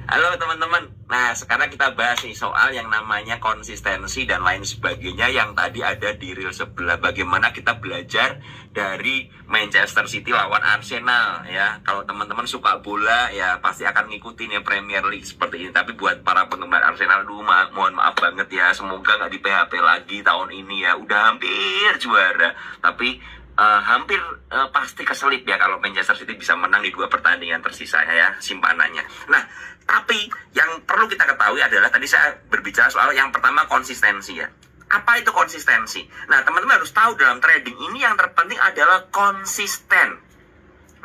Halo teman-teman. Nah, sekarang kita bahas nih soal yang namanya konsistensi dan lain sebagainya yang tadi ada di reel sebelah. Bagaimana kita belajar dari Manchester City lawan Arsenal ya. Kalau teman-teman suka bola ya pasti akan ngikutin ya Premier League seperti ini. Tapi buat para penggemar Arsenal dulu mohon maaf banget ya. Semoga nggak di PHP lagi tahun ini ya. Udah hampir juara. Tapi hampir pasti keselip ya kalau Manchester City bisa menang di 2 pertandingan tersisa ya simpanannya. Nah, tapi yang perlu kita ketahui adalah tadi saya berbicara soal yang pertama konsistensi ya. Apa itu konsistensi? Nah, teman-teman harus tahu dalam trading ini yang terpenting adalah konsisten,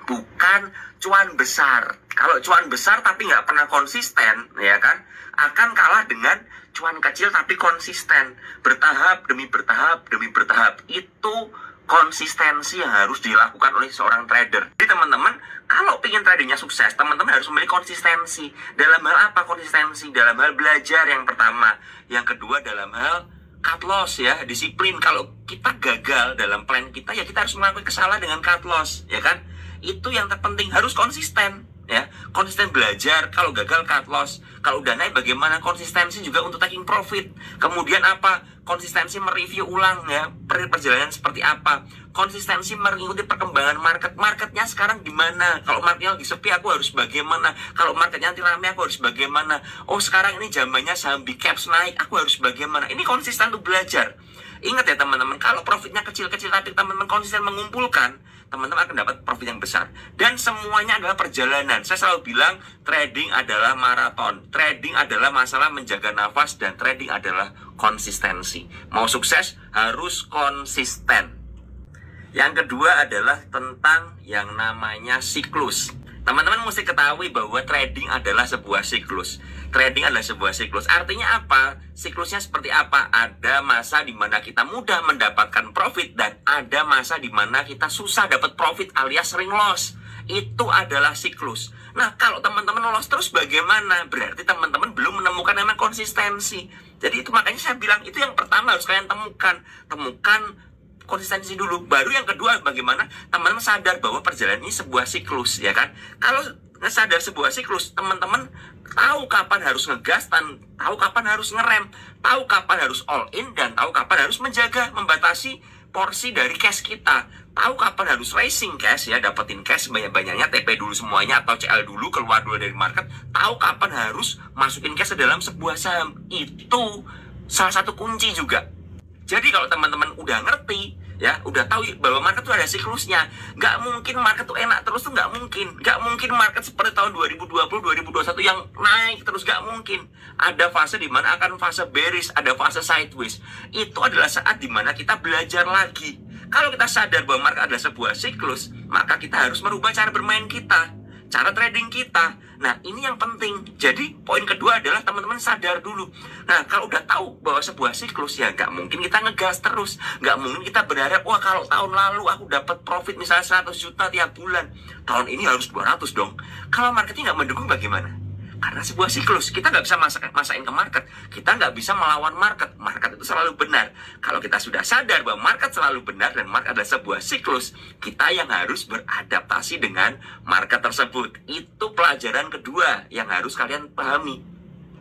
bukan cuan besar. Kalau cuan besar tapi nggak pernah konsisten, ya kan, akan kalah dengan cuan kecil tapi konsisten, bertahap demi bertahap demi bertahap. Itu konsistensi yang harus dilakukan oleh seorang trader. Jadi teman-teman, kalau ingin tradingnya sukses, teman-teman harus memiliki konsistensi. Dalam hal apa konsistensi? Dalam hal belajar yang pertama. Yang kedua dalam hal cut loss ya, disiplin. Kalau kita gagal dalam plan kita, ya kita harus mengakui kesalahan dengan cut loss, ya kan? Itu yang terpenting, harus konsisten. Ya, konsisten belajar. Kalau gagal cut loss, kalau udah naik bagaimana? Konsistensi juga untuk taking profit. Kemudian apa? Konsistensi mereview ulang ya, perjalanan seperti apa. Konsistensi mengikuti perkembangan marketnya sekarang gimana. Kalau marketnya lagi sepi aku harus bagaimana. Kalau marketnya nanti rame aku harus bagaimana. Oh sekarang ini zamannya saham big caps naik, aku harus bagaimana. Ini konsisten untuk belajar. Ingat ya teman-teman, kalau profitnya kecil-kecil tapi teman-teman konsisten mengumpulkan, teman-teman akan dapat profit yang besar. Dan semuanya adalah perjalanan. Saya selalu bilang, trading adalah maraton. Trading adalah masalah menjaga nafas, dan trading adalah konsistensi. Mau sukses, harus konsisten. Yang kedua adalah tentang yang namanya siklus. Teman-teman mesti ketahui bahwa trading adalah sebuah siklus. Trading adalah sebuah siklus. Artinya apa? Siklusnya seperti apa? Ada masa di mana kita mudah mendapatkan profit dan ada masa di mana kita susah dapat profit alias sering loss. Itu adalah siklus. Nah, kalau teman-teman loss terus bagaimana? Berarti teman-teman belum menemukan yang namanya konsistensi. Jadi itu makanya saya bilang itu yang pertama harus kalian temukan. Temukan konsistensi dulu. Baru yang kedua bagaimana teman-teman sadar bahwa perjalanan ini sebuah siklus, ya kan? Kalau sadar sebuah siklus, teman-teman tahu kapan harus ngegas dan tahu kapan harus ngerem, tahu kapan harus all in dan tahu kapan harus menjaga, membatasi porsi dari cash kita, tahu kapan harus raising cash ya, dapetin cash banyak-banyaknya, TP dulu semuanya atau CL dulu, keluar dulu dari market, tahu kapan harus masukin cash ke dalam sebuah saham. Itu salah satu kunci juga. Jadi kalau teman-teman udah ngerti, ya, udah tahu bahwa market tuh ada siklusnya. Nggak mungkin market tuh enak terus tuh, nggak mungkin. Nggak mungkin market seperti tahun 2020, 2021 yang naik terus, nggak mungkin. Ada fase di mana akan fase bearish, ada fase sideways. Itu adalah saat di mana kita belajar lagi. Kalau kita sadar bahwa market adalah sebuah siklus, maka kita harus merubah cara bermain kita, cara trading kita. Nah, ini yang penting. Jadi, poin kedua adalah teman-teman sadar dulu. Nah, kalau udah tahu bahwa sebuah siklus, ya nggak mungkin kita ngegas terus. Nggak mungkin kita berharap, wah kalau tahun lalu aku dapat profit misalnya 100 juta tiap bulan, tahun ini harus 200 dong. Kalau marketnya nggak mendukung bagaimana? Karena sebuah siklus, kita nggak bisa masain ke market. Kita nggak bisa melawan market. Market itu selalu benar. Kalau kita sudah sadar bahwa market selalu benar dan market adalah sebuah siklus, kita yang harus beradaptasi dengan market tersebut. Itu pelajaran kedua yang harus kalian pahami.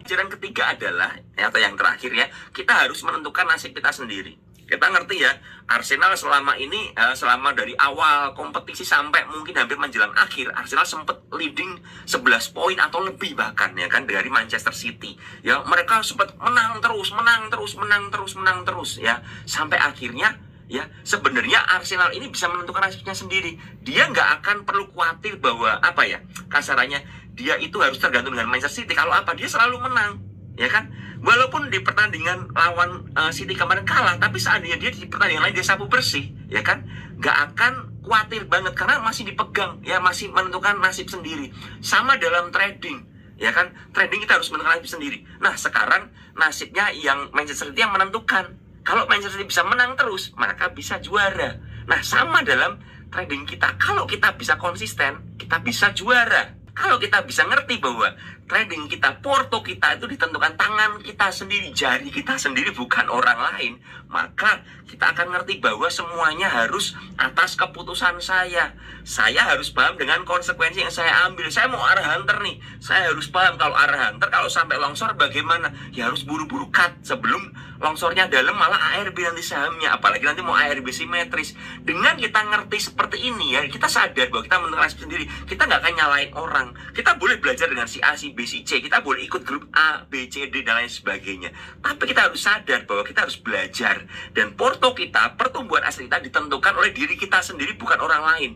Pelajaran ketiga adalah, atau yang terakhir ya, kita harus menentukan nasib kita sendiri. Kita ngerti ya, Arsenal selama ini, selama dari awal kompetisi sampai mungkin hampir menjelang akhir, Arsenal sempat leading 11 poin atau lebih bahkan ya kan dari Manchester City. Ya, mereka sempat menang terus ya, sampai akhirnya ya sebenarnya Arsenal ini bisa menentukan nasibnya sendiri. Dia nggak akan perlu khawatir bahwa apa ya, kasarannya dia itu harus tergantung dengan Manchester City. Kalau apa, dia selalu menang, ya kan? Walaupun di pertandingan lawan City kemarin kalah, tapi seandainya dia di pertandingan lain dia sapu bersih, ya kan, nggak akan khawatir banget karena masih dipegang, ya masih menentukan nasib sendiri. Sama dalam trading, ya kan, trading kita harus menentukan nasib sendiri. Nah sekarang nasibnya yang Manchester City yang menentukan. Kalau Manchester City bisa menang terus, maka bisa juara. Nah sama dalam trading kita, kalau kita bisa konsisten, kita bisa juara. Kalau kita bisa ngerti bahwa trading kita, porto kita itu ditentukan tangan kita sendiri, jari kita sendiri, bukan orang lain, maka kita akan ngerti bahwa semuanya harus atas keputusan saya. Saya harus paham dengan konsekuensi yang saya ambil. Saya mau arah hunter nih, saya harus paham kalau arah hunter, kalau sampai longsor bagaimana. Ya harus buru-buru cut sebelum longsornya dalam, malah ARB nanti sahamnya. Apalagi nanti mau ARB simetris. Dengan kita ngerti seperti ini ya, kita sadar bahwa kita menentukan nasib sendiri. Kita nggak akan nyalain orang. Kita boleh belajar dengan si A, si B, si C. Kita boleh ikut grup A, B, C, D, dan lain sebagainya. Tapi kita harus sadar bahwa kita harus belajar. Dan porto kita, pertumbuhan aset kita ditentukan oleh diri kita sendiri, bukan orang lain.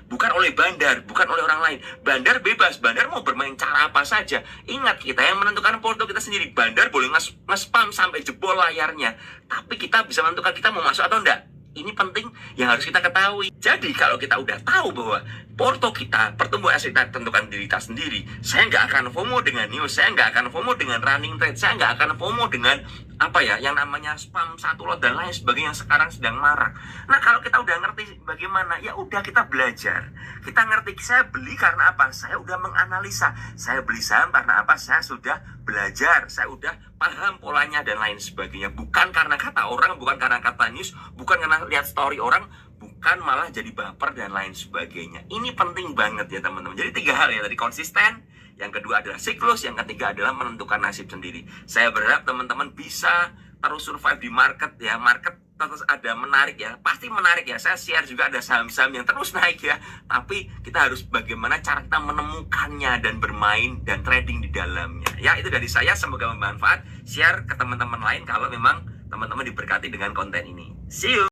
Bukan oleh bandar, bukan oleh orang lain. Bandar bebas, bandar mau bermain cara apa saja. Ingat, kita yang menentukan porto kita sendiri. Bandar boleh nge-spam sampai jebol layarnya. Tapi kita bisa menentukan kita mau masuk atau enggak. Ini penting yang harus kita ketahui. Jadi kalau kita udah tahu bahwa porto kita, pertumbuhan aset kita tentukan diri kita sendiri, saya nggak akan FOMO dengan news, saya nggak akan FOMO dengan running trade, saya nggak akan FOMO dengan apa ya, yang namanya spam satu lot dan lain sebagainya yang sekarang sedang marak. Nah kalau kita udah ngerti bagaimana, ya udah kita belajar. Kita ngerti, saya beli karena apa? Saya udah menganalisa. Saya beli saham karena apa? Saya sudah belajar, saya udah paham polanya dan lain sebagainya. Bukan karena kata orang, bukan karena kata news, bukan karena lihat story orang, bukan malah jadi baper dan lain sebagainya. Ini penting banget ya teman-teman. Jadi 3 hal ya tadi: konsisten, yang kedua adalah siklus, yang ketiga adalah menentukan nasib sendiri. Saya berharap teman-teman bisa terus survive di market ya. Market terus ada menarik ya, pasti menarik ya. Saya share juga ada saham-saham yang terus naik ya. Tapi kita harus bagaimana cara kita menemukannya dan bermain dan trading di dalamnya. Ya itu dari saya, semoga bermanfaat. Share ke teman-teman lain kalau memang teman-teman diberkati dengan konten ini. See you.